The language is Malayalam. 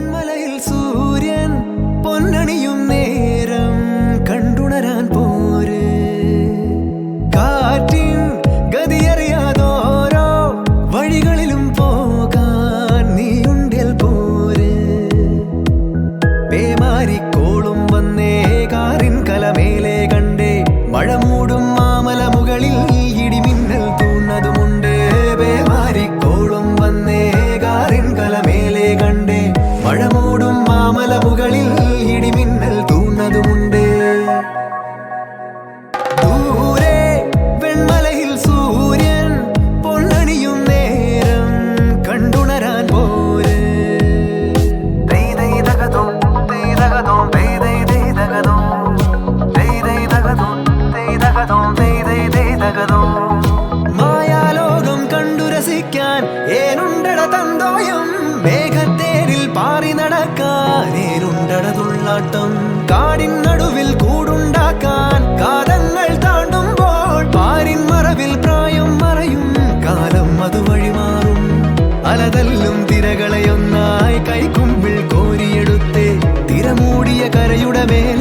വെൺമലയിൽ സൂര്യൻ പൊന്നണിയും നേരം കണ്ടുണരാൻ പോര് കാറ്റിൻ ഗതിയറിയാതോരോ വഴികളിലും പോകാൻ നീയുണ്ടിൽ പോര് പേമാരിക്കോളും വന്നേ കാറിൻ കലമേലെ കണ്ടേ മഴ മൂടും മാമല മുകളിൽ ഇടിമിന്നൽ തൂന്നതുമുണ്ട് പേമാരിക്കോളും വന്നേ കാറിൻ കലമേലെ കണ്ടേ മഴ മൂടും മാമല മുകളിൽ ഇടിമിന്നൽ തൂന്നതുമുണ്ട് ദൂരെ വെൺമലയിൽ സൂര്യൻ പൊന്നണിയും നേരം കണ്ടുണരാൻ പോര് മായാലോകം കണ്ടു രസിക്കാൻ ഏനുണ്ടട തന്തോയം മേഘത്തേരിൽ പാറി നടക്കാൻ ഏനുണ്ടട തുള്ളാട്ടം കാടിൻ നടുവിൽ കൂടുണ്ടാക്കാൻ കാലങ്ങൾ താണ്ടുമ്പോൾ പാരിൻ മറവിൽ പ്രായം മറയും കാലം അതുവഴി മാറും അലതല്ലും തിരകളെയൊന്നായി കൈക്കുമ്പിൾ കോരിയെടുത്തേ തിരമൂടിയ കരയുടെ മേൽ